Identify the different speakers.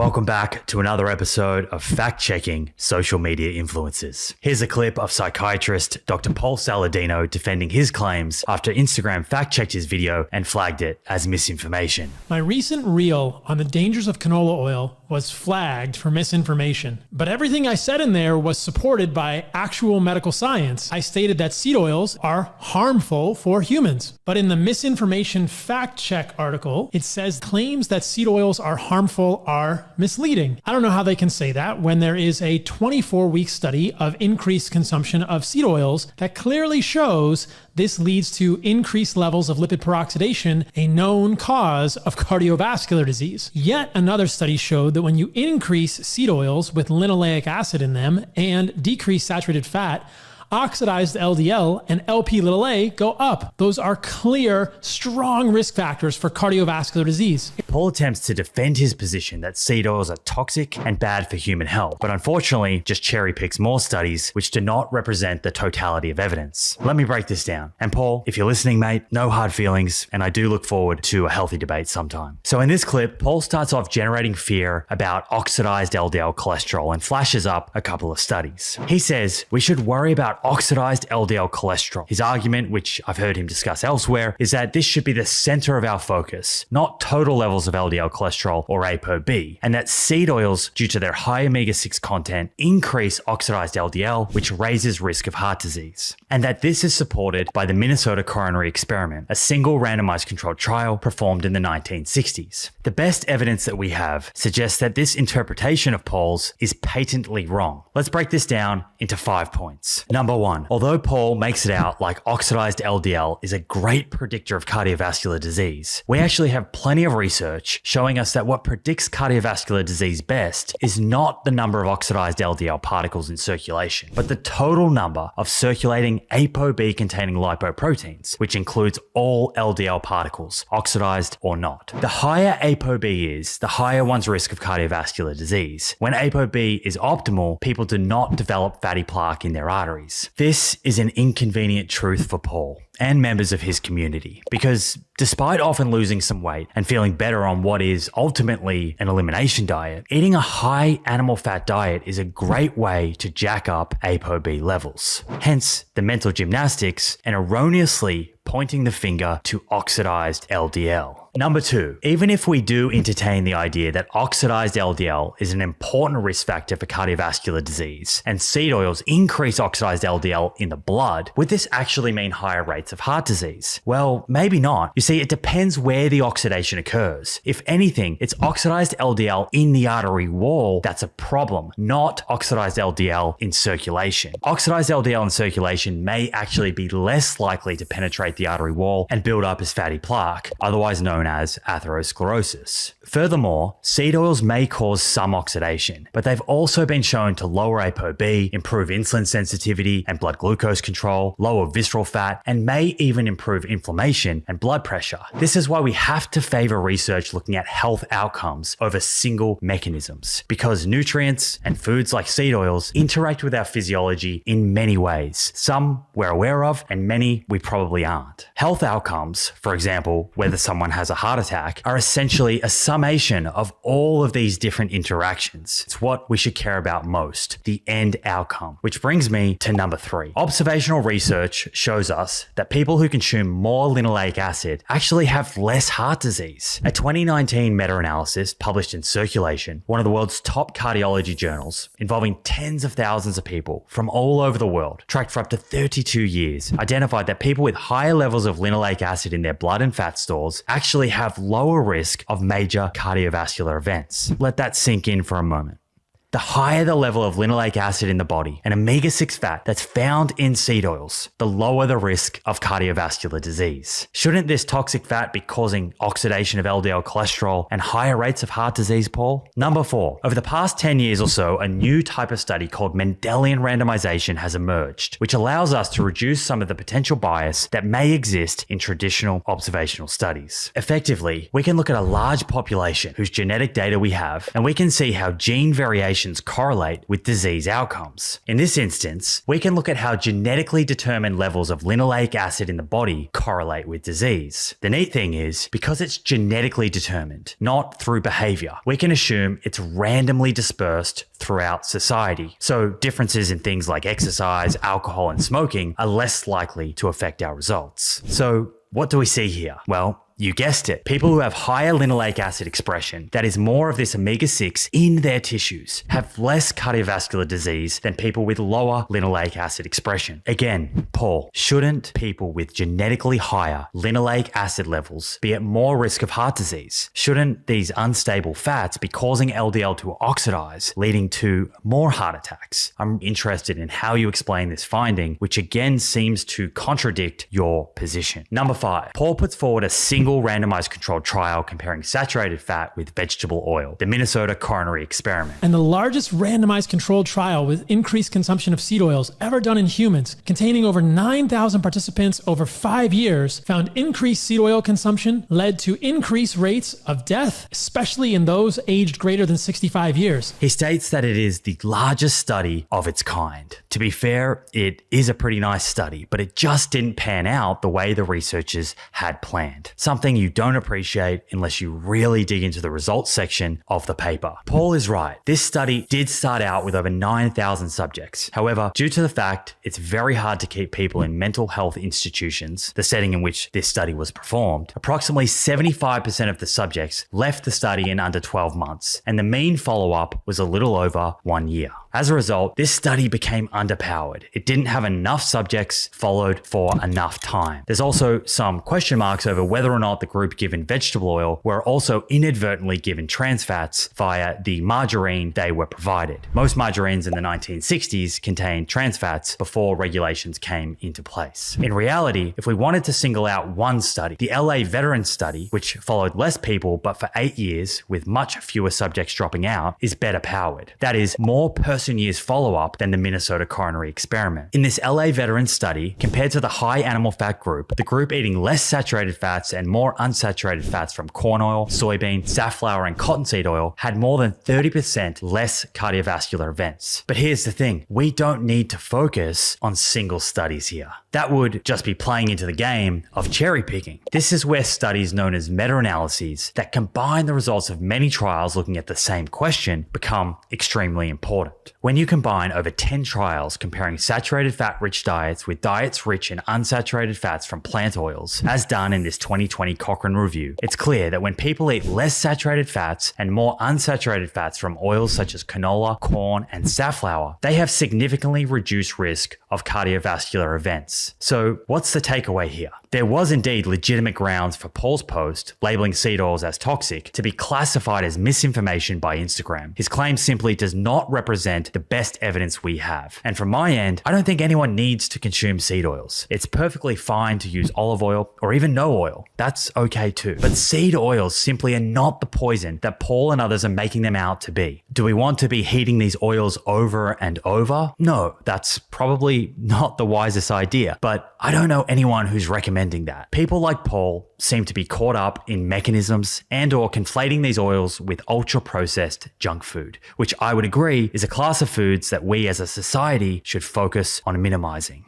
Speaker 1: Welcome back to another episode of Fact-Checking Social Media Influencers. Here's a clip of psychiatrist Dr. Paul Saladino defending his claims after Instagram fact-checked his video and flagged it as misinformation.
Speaker 2: My recent reel on the dangers of canola oil was flagged for misinformation, but everything I said in there was supported by actual medical science. I stated that seed oils are harmful for humans, but in the misinformation fact check article, it says claims that seed oils are harmful are misleading. I don't know how they can say that when there is a 24-week study of increased consumption of seed oils that clearly shows this leads to increased levels of lipid peroxidation, a known cause of cardiovascular disease. Yet another study showed that when you increase seed oils with linoleic acid in them and decrease saturated fat, oxidized LDL and Lp(a) go up. Those are clear, strong risk factors for cardiovascular disease.
Speaker 1: Paul attempts to defend his position that seed oils are toxic and bad for human health, but unfortunately just cherry picks more studies which do not represent the totality of evidence. Let me break this down. And Paul, if you're listening, mate, no hard feelings, and I do look forward to a healthy debate sometime. So in this clip, Paul starts off generating fear about oxidized LDL cholesterol and flashes up a couple of studies. He says we should worry about oxidized LDL cholesterol. His argument, which I've heard him discuss elsewhere, is that this should be the center of our focus, not total levels of LDL cholesterol or APO B, and that seed oils, due to their high omega-6 content, increase oxidized LDL, which raises risk of heart disease. And that this is supported by the Minnesota Coronary Experiment, a single randomized controlled trial performed in the 1960s. The best evidence that we have suggests that this interpretation of Paul's is patently wrong. Let's break this down into 5 points. Number 1, although Paul makes it out like oxidized LDL is a great predictor of cardiovascular disease, we actually have plenty of research showing us that what predicts cardiovascular disease best is not the number of oxidized LDL particles in circulation, but the total number of circulating APO B containing lipoproteins, which includes all LDL particles, oxidized or not. The higher APO B is, the higher one's risk of cardiovascular disease. When APO B is optimal, people do not develop fatty plaque in their arteries. This is an inconvenient truth for Paul and members of his community, because despite often losing some weight and feeling better on what is ultimately an elimination diet, eating a high animal fat diet is a great way to jack up ApoB levels. Hence the mental gymnastics and erroneously pointing the finger to oxidized LDL. Number 2, even if we do entertain the idea that oxidized LDL is an important risk factor for cardiovascular disease, and seed oils increase oxidized LDL in the blood, would this actually mean higher rates of heart disease? Well, maybe not. You see, it depends where the oxidation occurs. If anything, it's oxidized LDL in the artery wall that's a problem, not oxidized LDL in circulation. Oxidized LDL in circulation may actually be less likely to penetrate the artery wall and build up as fatty plaque, otherwise known as atherosclerosis. Furthermore, seed oils may cause some oxidation, but they've also been shown to lower ApoB, improve insulin sensitivity and blood glucose control, lower visceral fat, and may even improve inflammation and blood pressure. This is why we have to favor research looking at health outcomes over single mechanisms, because nutrients and foods like seed oils interact with our physiology in many ways. Some we're aware of, and many we probably aren't. Health outcomes, for example, whether someone has a heart attack, are essentially a summation of all of these different interactions. It's what we should care about most, the end outcome. Which brings me to number 3. Observational research shows us that people who consume more linoleic acid actually have less heart disease. A 2019 meta-analysis published in Circulation, one of the world's top cardiology journals, involving tens of thousands of people from all over the world, tracked for up to 32 years, identified that people with higher levels of linoleic acid in their blood and fat stores actually have lower risk of major cardiovascular events. Let that sink in for a moment. The higher the level of linoleic acid in the body and omega-6 fat that's found in seed oils, the lower the risk of cardiovascular disease. Shouldn't this toxic fat be causing oxidation of LDL cholesterol and higher rates of heart disease, Paul? Number 4, over the past 10 years or so, a new type of study called Mendelian randomization has emerged, which allows us to reduce some of the potential bias that may exist in traditional observational studies. Effectively, we can look at a large population whose genetic data we have, and we can see how gene variation conditions correlate with disease outcomes. In this instance, we can look at how genetically determined levels of linoleic acid in the body correlate with disease. The neat thing is, because it's genetically determined, not through behavior, we can assume it's randomly dispersed throughout society. So differences in things like exercise, alcohol, and smoking are less likely to affect our results. So what do we see here? Well, you guessed it. People who have higher linoleic acid expression, that is more of this omega-6 in their tissues, have less cardiovascular disease than people with lower linoleic acid expression. Again, Paul, shouldn't people with genetically higher linoleic acid levels be at more risk of heart disease? Shouldn't these unstable fats be causing LDL to oxidize, leading to more heart attacks? I'm interested in how you explain this finding, which again seems to contradict your position. Number 5, Paul puts forward a single randomized controlled trial comparing saturated fat with vegetable oil, the Minnesota coronary experiment.
Speaker 2: And the largest randomized controlled trial with increased consumption of seed oils ever done in humans, containing over 9,000 participants over 5 years, found increased seed oil consumption led to increased rates of death, especially in those aged greater than 65 years.
Speaker 1: He states that it is the largest study of its kind. To be fair, it is a pretty nice study, but it just didn't pan out the way the researchers had planned. Something you don't appreciate unless you really dig into the results section of the paper. Paul is right. This study did start out with over 9,000 subjects. However, due to the fact it's very hard to keep people in mental health institutions, the setting in which this study was performed, approximately 75% of the subjects left the study in under 12 months, and the mean follow-up was a little over 1 year. As a result, this study became underpowered. It didn't have enough subjects followed for enough time. There's also some question marks over whether or not the group given vegetable oil were also inadvertently given trans fats via the margarine they were provided. Most margarines in the 1960s contained trans fats before regulations came into place. In reality, if we wanted to single out one study, the LA Veteran Study, which followed less people but for 8 years with much fewer subjects dropping out, is better powered. That is, more person-years follow-up than the Minnesota coronary experiment. In this LA Veteran Study, compared to the high animal fat group, the group eating less saturated fats and more unsaturated fats from corn oil, soybean, safflower, and cottonseed oil had more than 30% less cardiovascular events. But here's the thing, we don't need to focus on single studies here. That would just be playing into the game of cherry picking. This is where studies known as meta-analyses that combine the results of many trials looking at the same question become extremely important. When you combine over 10 trials comparing saturated fat-rich diets with diets rich in unsaturated fats from plant oils, as done in this 2020 Cochrane review, it's clear that when people eat less saturated fats and more unsaturated fats from oils such as canola, corn, and safflower, they have significantly reduced risk of cardiovascular events. So what's the takeaway here? There was indeed legitimate grounds for Paul's post, labeling seed oils as toxic, to be classified as misinformation by Instagram. His claim simply does not represent the best evidence we have. And from my end, I don't think anyone needs to consume seed oils. It's perfectly fine to use olive oil or even no oil. That's okay too. But seed oils simply are not the poison that Paul and others are making them out to be. Do we want to be heating these oils over and over? No, that's probably not the wisest idea, but I don't know anyone who's recommending that. People like Paul seem to be caught up in mechanisms and or conflating these oils with ultra-processed junk food, which I would agree is a class of foods that we as a society should focus on minimizing.